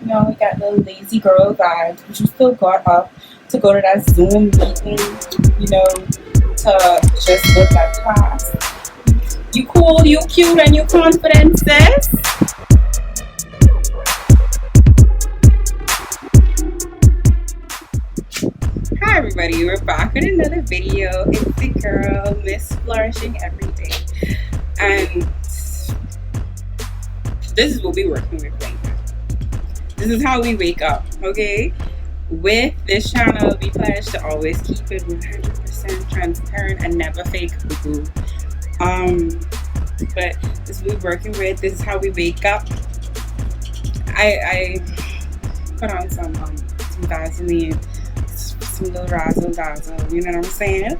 we got the lazy girl vibes, but you still got up to go to that Zoom meeting, to just look at class. You cool, you cute, and you confident, sis. Hi everybody, we're back with another video. It's the girl, Miss Flourishing Everyday. And this is what we're working with right now. This is how we wake up, okay? With this channel, we pledge to always keep it 100% transparent and never fake boo-boo. But this is what we're working with. This is how we wake up. I put on some Vaseline, some little razzle dazzle, you know what I'm saying?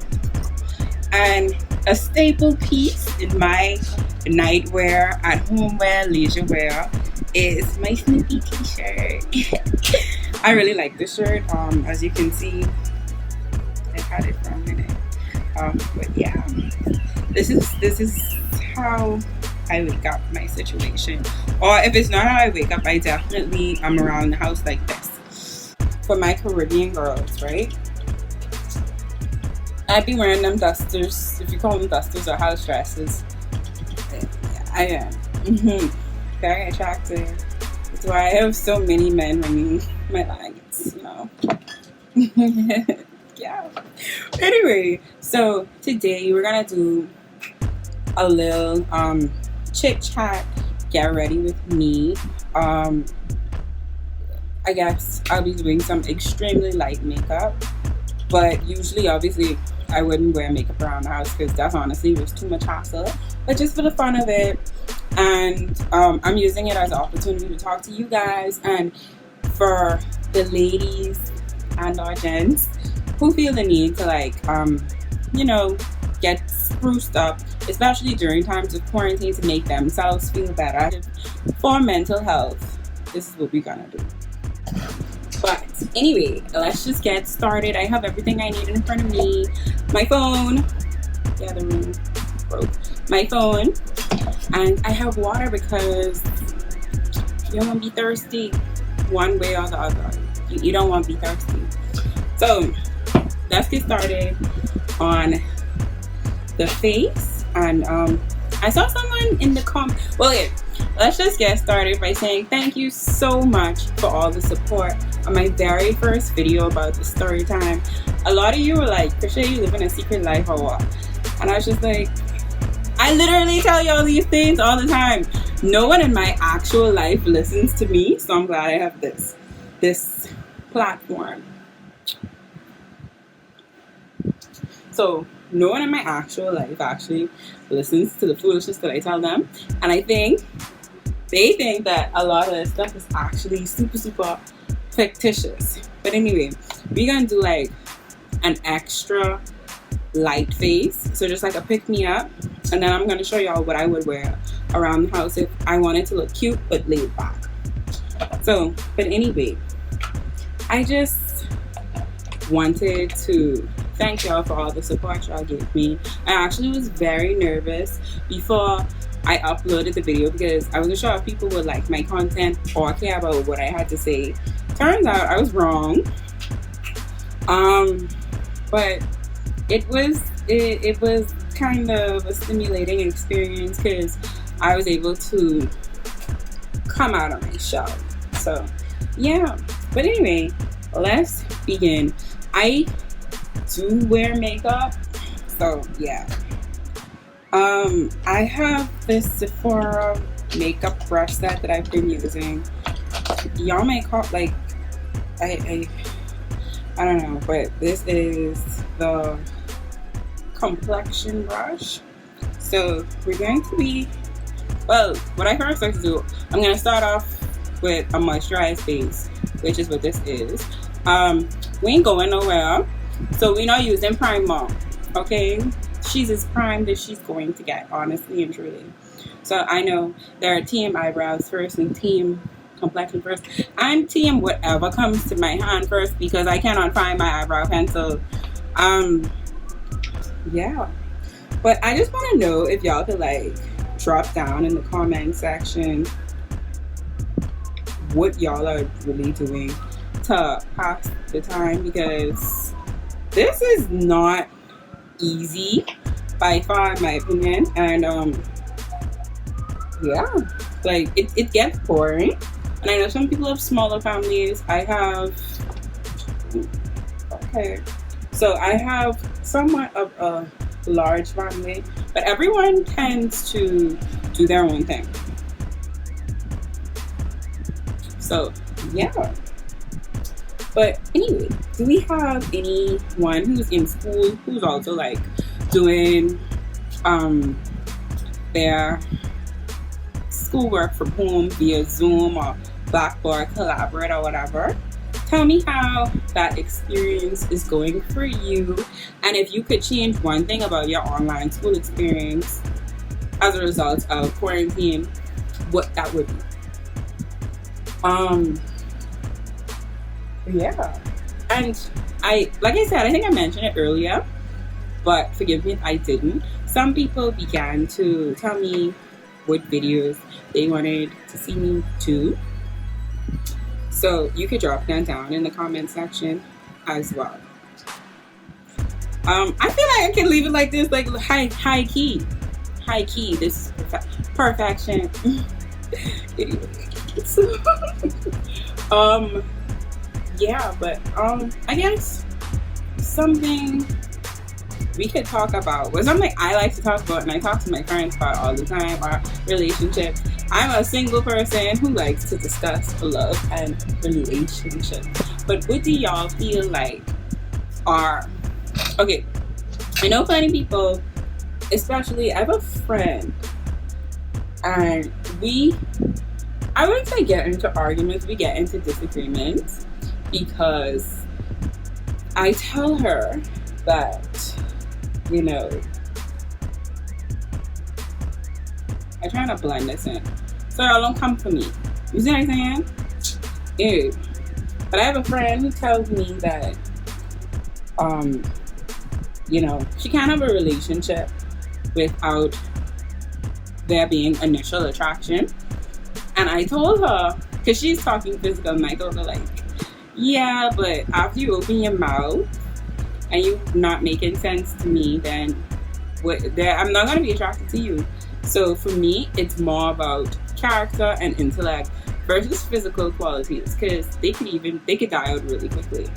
And a staple piece in my nightwear, at home wear, leisure wear is my Snoopy t-shirt. I really like this shirt. As you can see, I've had it for a minute. But yeah, this is how I wake up my situation. Or if it's not how I wake up, I definitely am around the house like this. For my Caribbean girls, right? I'd be wearing them dusters, if you call them dusters or house dresses. I am. Very attractive. That's why I have so many men ringing my lines, Yeah. Anyway, so today we're gonna do a little chit chat, get ready with me. I guess I'll be doing some extremely light makeup, but usually, obviously, I wouldn't wear makeup around the house because that's honestly was too much hassle. But just for the fun of it, and I'm using it as an opportunity to talk to you guys, and for the ladies and our gents who feel the need to get spruced up, especially during times of quarantine, to make themselves feel better. For mental health, this is what we're gonna do. But anyway, let's just get started. I have everything I need in front of me. My phone. Yeah, the room broke. My phone. And I have water because you don't want to be thirsty one way or the other. You don't want to be thirsty. So let's get started on the face. And I saw someone in the let's just get started by saying thank you so much for all the support on my very first video about the story time. A lot of you were like, Krisha, you live in a secret life or what? And I was just like, I literally tell y'all these things all the time. No one in my actual life listens to me, so I'm glad I have this platform. So no one in my actual life actually listens to the foolishness that I tell them, and I think they think that a lot of this stuff is actually super, super fictitious. But anyway, we're gonna do like an extra light face, so just like a pick-me-up, and then I'm gonna show y'all what I would wear around the house if I wanted to look cute but laid back. So, but anyway, I just wanted to thank y'all for all the support y'all gave me. I actually was very nervous before I uploaded the video because I wasn't sure if people would like my content or care about what I had to say. Turns out I was wrong. But it was kind of a stimulating experience because I was able to come out of my shell. So yeah. But anyway, let's begin. I do wear makeup, so yeah. I have this Sephora makeup brush set that I've been using. Y'all may call like I don't know, but this is the complexion brush. So we're going to be what I first like to do, I'm gonna start off with a moisturized face, which is what this is. We ain't going nowhere, so we're not using primer, okay? She's as primed as she's going to get, honestly and truly. So I know there are team eyebrows first and team complexion first. I'm team whatever comes to my hand first because I cannot find my eyebrow pencil. Yeah. But I just want to know if y'all could like drop down in the comment section what y'all are really doing to pass the time, because this is not easy by far in my opinion. And yeah, like it gets boring. And I know some people have smaller families. I have so I have somewhat of a large family, but everyone tends to do their own thing. So yeah. But anyway, do we have anyone who's in school who's also like doing their schoolwork from home via Zoom or Blackboard, Collaborate, or whatever? Tell me how that experience is going for you, and if you could change one thing about your online school experience as a result of quarantine, what that would be. Yeah. And like I said, I think I mentioned it earlier, but forgive me if I didn't. Some people began to tell me what videos they wanted to see me do. So you could drop that down in the comment section as well. I feel like I can leave it like this, like high key. This is perfection. Anyway, so, yeah, but I guess something we could talk about was something I like to talk about, and I talk to my friends about all the time, our relationships. I'm a single person who likes to discuss love and relationships. But what do y'all feel like are... Okay, I know plenty of people, especially I have a friend, and I wouldn't say get into arguments, we get into disagreements, because I tell her that, you know, I'm trying to blend this in, so y'all don't come for me. You see what I'm saying? Ew. But I have a friend who tells me that, you know, she can't have a relationship without there being initial attraction. And I told her, because she's talking physical, and I told her, like, yeah, but after you open your mouth and you're not making sense to me, then I'm not going to be attracted to you. So for me, it's more about character and intellect versus physical qualities, because they could die out really quickly.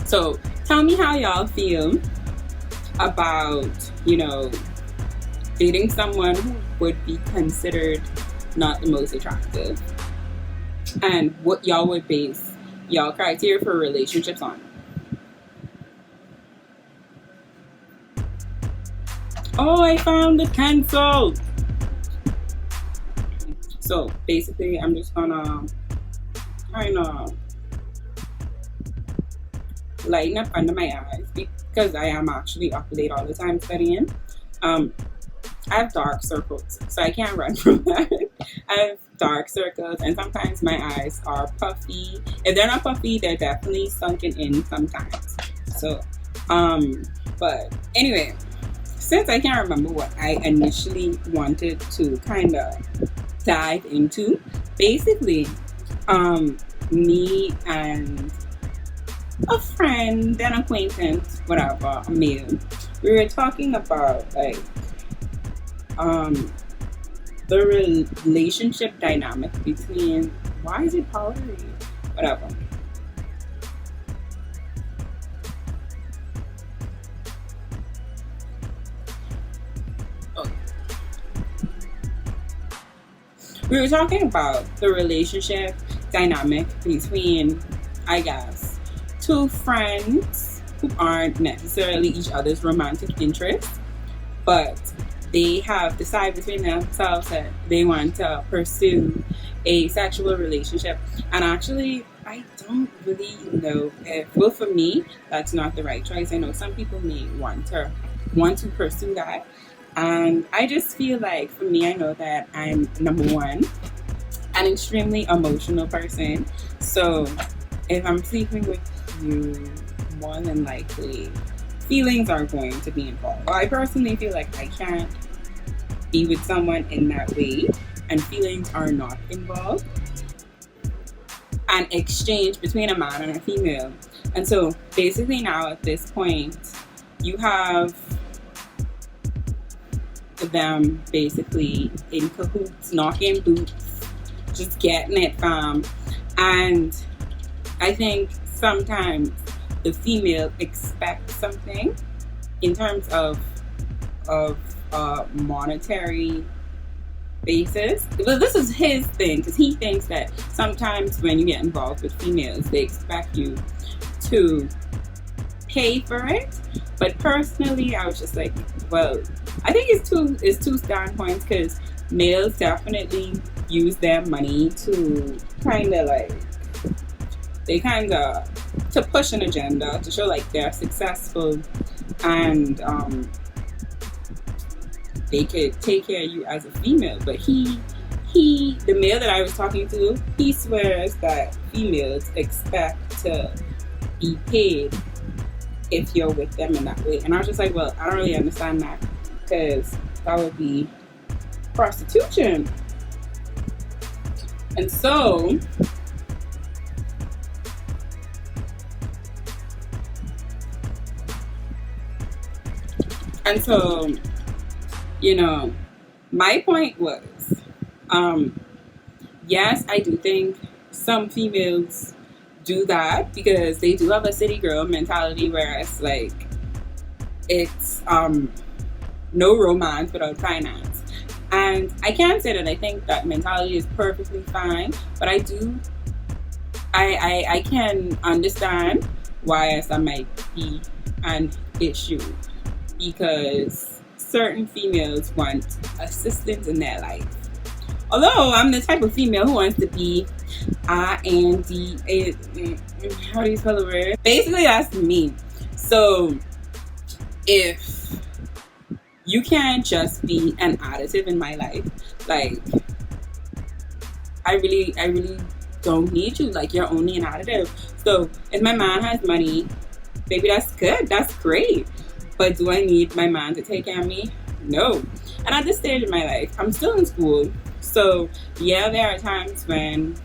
So tell me how y'all feel about, you know, dating someone who would be considered not the most attractive, and what y'all would base y'all criteria for relationships on. Oh, I found the cancel. So basically, I'm just gonna kind of lighten up under my eyes, because I am actually up late all the time studying. I have dark circles, so I can't run from that. I have dark circles, and sometimes my eyes are puffy. If they're not puffy, they're definitely sunken in sometimes. So, but anyway, since I can't remember what I initially wanted to kind of dive into, basically, me and a friend, an acquaintance, whatever, a male, we were talking about, like, the relationship dynamic between, why is it powdery? Whatever. Okay. We were talking about the relationship dynamic between, I guess, two friends who aren't necessarily each other's romantic interests, but they have decided between themselves that they want to pursue a sexual relationship. And actually, I don't really know if, well, for me, that's not the right choice. I know some people may want to pursue that. And I just feel like, for me, I know that I'm, number one, an extremely emotional person. So if I'm sleeping with you, more than likely feelings are going to be involved. I personally feel like I can't be with someone in that way and feelings are not involved, an exchange between a man and a female. And so basically now at this point, you have them basically in cahoots, knocking boots, just getting it, fam. And I think sometimes the female expects something in terms of monetary basis. Well, this is his thing, because he thinks that sometimes when you get involved with females, they expect you to pay for it. But personally, I was just like, well, I think it's two standpoints, because males definitely use their money to to push an agenda, to show like they're successful, and they could take care of you as a female. But the male that I was talking to, he swears that females expect to be paid if you're with them in that way. And I was just like, well, I don't really understand that, because that would be prostitution. And so you know, my point was, yes, I do think some females do that because they do have a city girl mentality, whereas like it's no romance without finance. And I can say that I think that mentality is perfectly fine, but I can understand why some might be an issue, because certain females want assistance in their life. Although I'm the type of female who wants to be how do you spell the word? Basically, that's me. So if you can't just be an additive in my life, like I really don't need you. Like, you're only an additive. So if my man has money, baby, that's good, that's great. But do I need my man to take care of me? No. And at this stage in my life, I'm still in school. So yeah, there are times when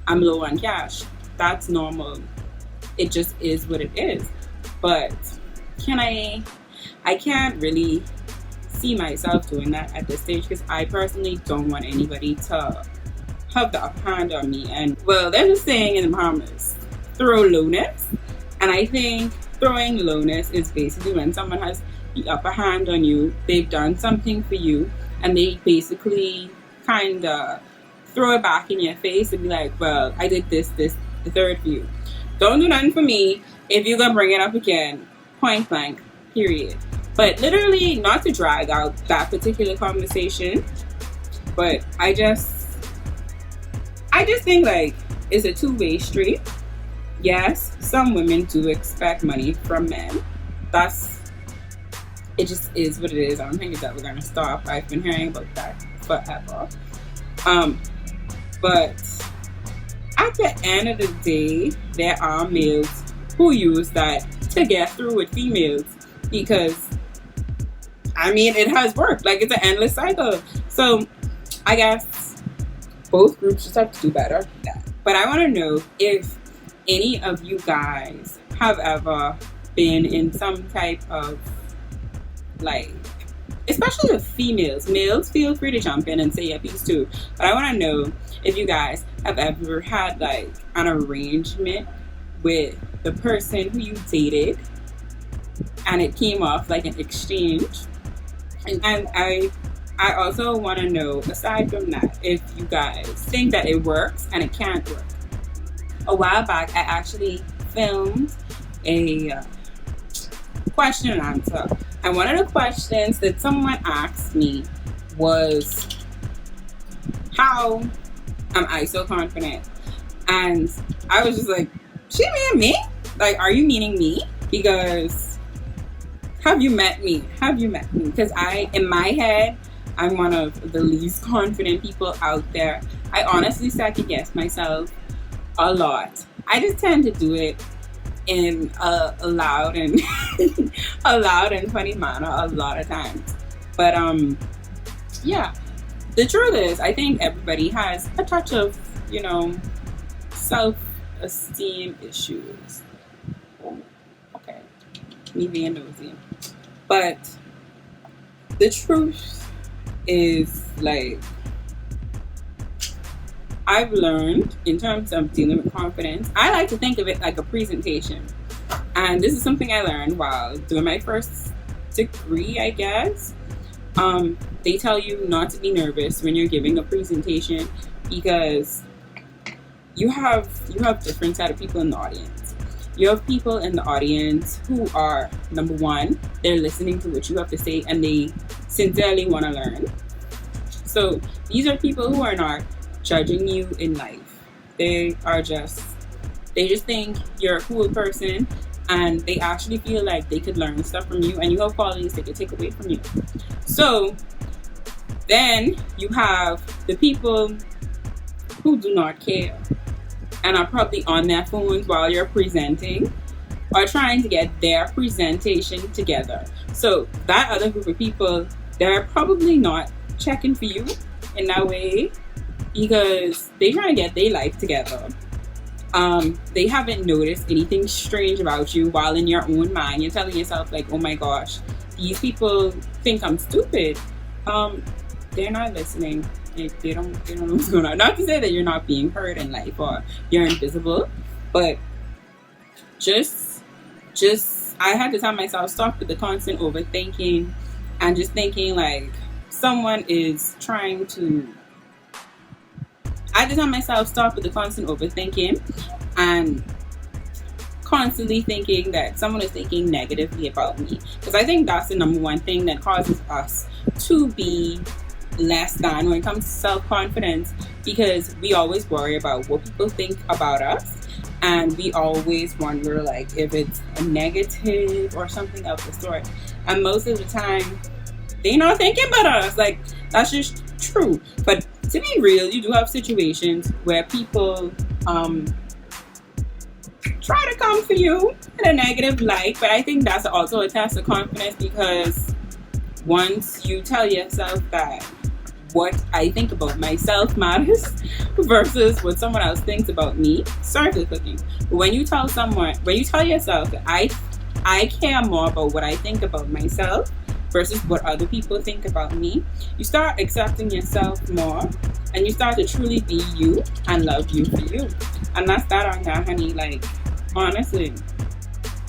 I'm low on cash. That's normal. It just is what it is. But I can't really see myself doing that at this stage, because I personally don't want anybody to have the upper hand on me. And well, there's a saying in the Bahamas, throw lowness. And I think throwing lowness is basically when someone has the upper hand on you, they've done something for you, and they basically kind of throw it back in your face and be like, well, I did this, the third for you. Don't do nothing for me if you're going to bring it up again. Point blank, period. But literally, not to drag out that particular conversation, but I just think like it's a two-way street. Yes, some women do expect money from men. It just is what it is. I don't think it's ever going to stop. I've been hearing about that forever. But at the end of the day, there are males who use that to get through with females, because I mean, it has worked. Like, it's an endless cycle. So I guess both groups just have to do better. But I want to know if any of you guys have ever been in some type of, like, especially with females. Males, feel free to jump in and say your piece too. But I want to know if you guys have ever had like an arrangement with the person who you dated, and it came off like an exchange. And I also want to know, aside from that, if you guys think that it works and it can't work. A while back, I actually filmed a question and answer. And one of the questions that someone asked me was, how am I so confident? And I was just like, she mean me? Like, are you meaning me? Because have you met me? Because in my head, I'm one of the least confident people out there. I honestly second guess myself a lot. I just tend to do it in a loud and funny manner a lot of times. But yeah, the truth is, I think everybody has a touch of, self-esteem issues. Okay, me being nosy. But the truth is, like, I've learned in terms of dealing with confidence, I like to think of it like a presentation. And this is something I learned while doing my first degree, I guess. They tell you not to be nervous when you're giving a presentation because you have different set of people in the audience. You have people in the audience who are, number one, they're listening to what you have to say and they sincerely want to learn. So these are people who are not judging you in life. They just think you're a cool person and they actually feel like they could learn stuff from you and you have qualities they could take away from you. So then you have the people who do not care and are probably on their phones while you're presenting or trying to get their presentation together. So that other group of people, they're probably not checking for you in that way because they're trying to get their life together. They haven't noticed anything strange about you while in your own mind you're telling yourself like, oh my gosh, these people think I'm stupid. They're not listening. They don't know what's going on. Not to say that you're not being heard in life or you're invisible, but just I had to tell myself, stop with the constant overthinking and just thinking like someone is trying to. I had to tell myself, stop with the constant overthinking and constantly thinking that someone is thinking negatively about me. Because I think that's the number one thing that causes us to be less than when it comes to self-confidence, because we always worry about what people think about us and we always wonder like if it's a negative or something of the sort, and most of the time they're not thinking about us. Like, that's just true. But to be real, you do have situations where people try to come for you in a negative light, but I think that's also a test of confidence, because once you tell yourself that what I think about myself matters versus what someone else thinks about me, circle cooking. When you tell yourself that I care more about what I think about myself versus what other people think about me, you start accepting yourself more and you start to truly be you and love you for you. And that's that on that, honey, like, honestly.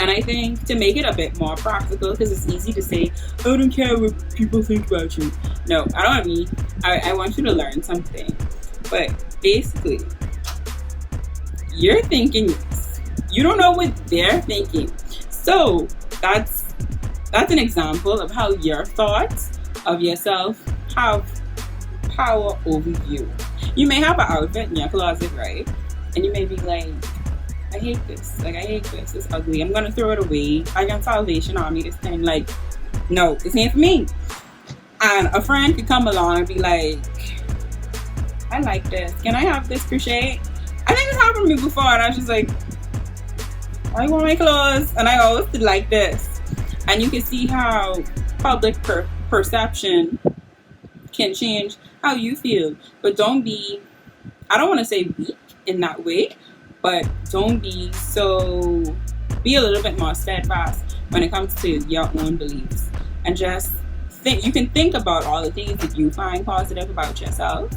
And I think to make it a bit more practical, because it's easy to say, I don't care what people think about you. No, I want you to learn something. But basically, you're thinking this. You don't know what they're thinking. So that's an example of how your thoughts of yourself have power over you. You may have an outfit in your closet, right? And you may be like, I hate this. Like, I hate this. It's ugly. I'm going to throw it away. I got Salvation Army this thing. Like, no, it's not for me. And a friend could come along and be like, I like this. Can I have this crochet? I think it's happened to me before. And I was just like, I want my clothes. And I always did like this. And you can see how public perception can change how you feel. But don't be, I don't want to say weak in that way, but don't be a little bit more steadfast when it comes to your own beliefs. And just think, you can think about all the things that you find positive about yourself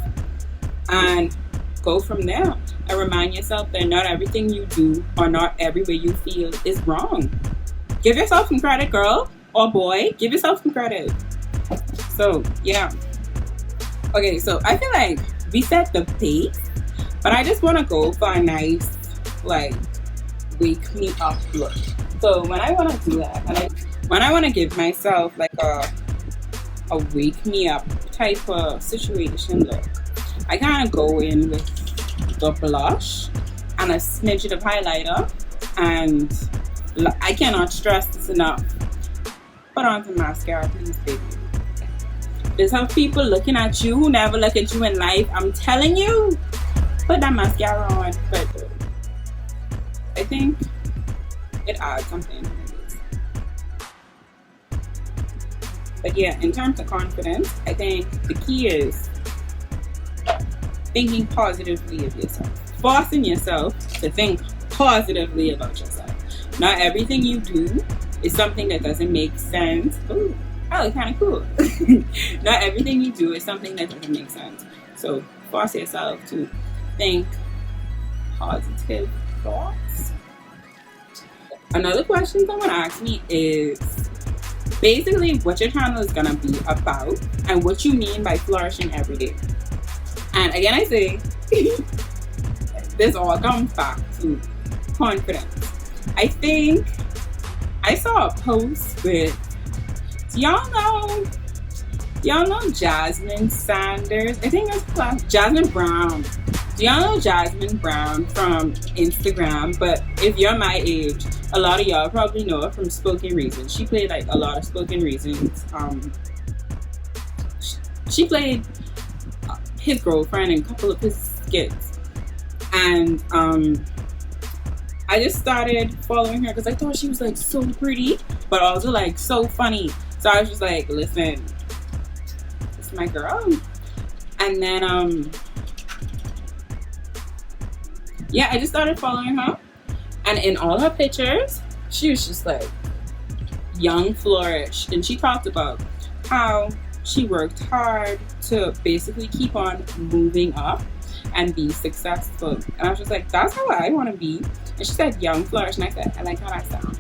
and go from there. And remind yourself that not everything you do or not every way you feel is wrong. Give yourself some credit, girl or boy. Give yourself some credit. So, yeah. Okay, so I feel like we set the pace, but I just want to go for a nice, like, wake me up look. So when I want to do that, and when I want to give myself like a wake me up type of situation look, I kind of go in with the blush and a smidget of highlighter, and I cannot stress this enough. Put on some mascara, please, baby. There's some people looking at you who never look at you in life. I'm telling you, put that mascara on. But I think it adds something. But yeah, in terms of confidence, I think the key is thinking positively of yourself. Forcing yourself to think positively about yourself. Not everything you do is something that doesn't make sense. Ooh, that looks kind of cool. Not everything you do is something that doesn't make sense. So force yourself to think positive thoughts. Another question someone asked me is basically what your channel is gonna be about and what you mean by flourishing every day. And again, I say this all comes back to confidence. I think I saw a post with, do y'all know Jasmine Sanders? I think it's Jasmine Brown. Do y'all know Jasmine Brown from Instagram? But if you're my age, a lot of y'all probably know her from Spoken Reasons. She played like a lot of Spoken Reasons. She played his girlfriend in a couple of his skits. And I just started following her because I thought she was like so pretty, but also like so funny. So I was just like, listen, it's my girl. And then yeah, I just started following her, and in all her pictures she was just like young Flourish, and she talked about how she worked hard to basically keep on moving up and be successful. And I was just like, that's how I want to be. And she said young Flourish, and I said, I like how that sounds.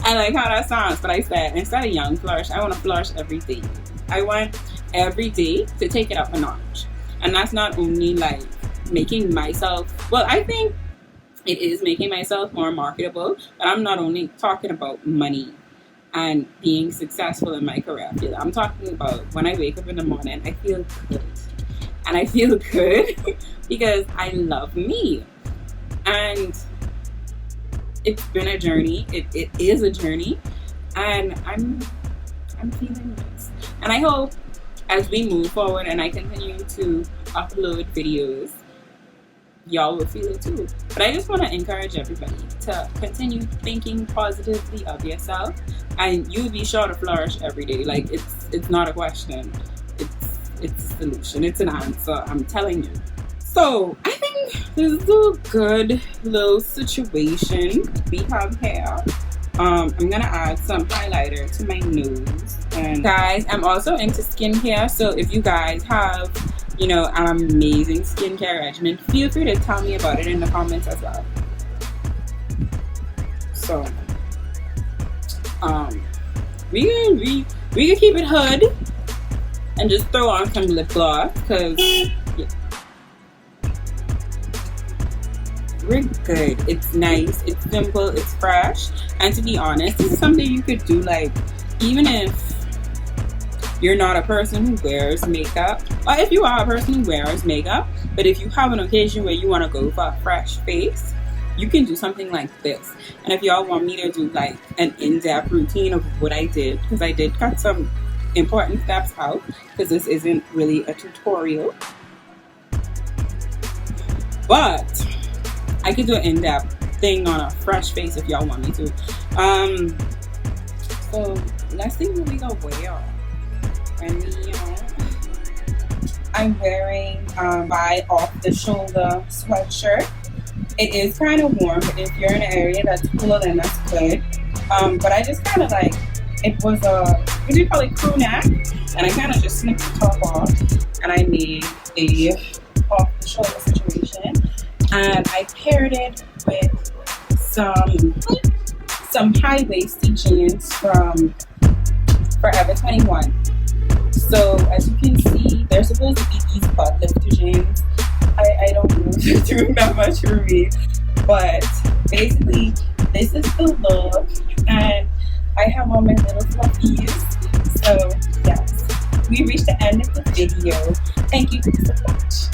I like how that sounds. But I said, instead of young Flourish, I want to flourish every day. I want every day to take it up a notch. And that's not only like making myself, well, I think it is making myself more marketable, but I'm not only talking about money and being successful in my career field. I'm talking about when I wake up in the morning, I feel good. And I feel good because I love me. And it's been a journey. It is a journey. And I'm feeling this. And I hope as we move forward and I continue to upload videos, y'all will feel it too. But I just want to encourage everybody to continue thinking positively of yourself, and you'll be sure to flourish every day. Like it's not a question. It's a solution. It's an answer. I'm telling you. So I think this is a good little situation we have here. I'm gonna add some highlighter to my nose. And guys, I'm also into skincare. So if you guys have, you know, an amazing skincare regimen, feel free to tell me about it in the comments as well. So we can keep it hood and just throw on some lip gloss because yeah, we're good. It's nice, it's simple, it's fresh. And to be honest, this is something you could do like even if you're not a person who wears makeup, or if you are a person who wears makeup, but if you have an occasion where you want to go for a fresh face, you can do something like this. And if y'all want me to do like an in-depth routine of what I did, because I did cut some important steps out, because this isn't really a tutorial, but I could do an in-depth thing on a fresh face if y'all want me to. So let's see what we gonna wear. I'm wearing my off-the-shoulder sweatshirt. It is kind of warm, but if you're in an area that's cooler, then that's good. But I just kind of like, it was a, what do you call it, crew neck? And I kind of just snipped the top off, and I made a off-the-shoulder situation. And I paired it with some high-waisted jeans from Forever 21. So as you can see, they're supposed to be these butt lifter jeans. I don't know if they're doing that much for me, but basically this is the look, and I have on my little fluffies. So yes, we reached the end of the video. Thank you so much.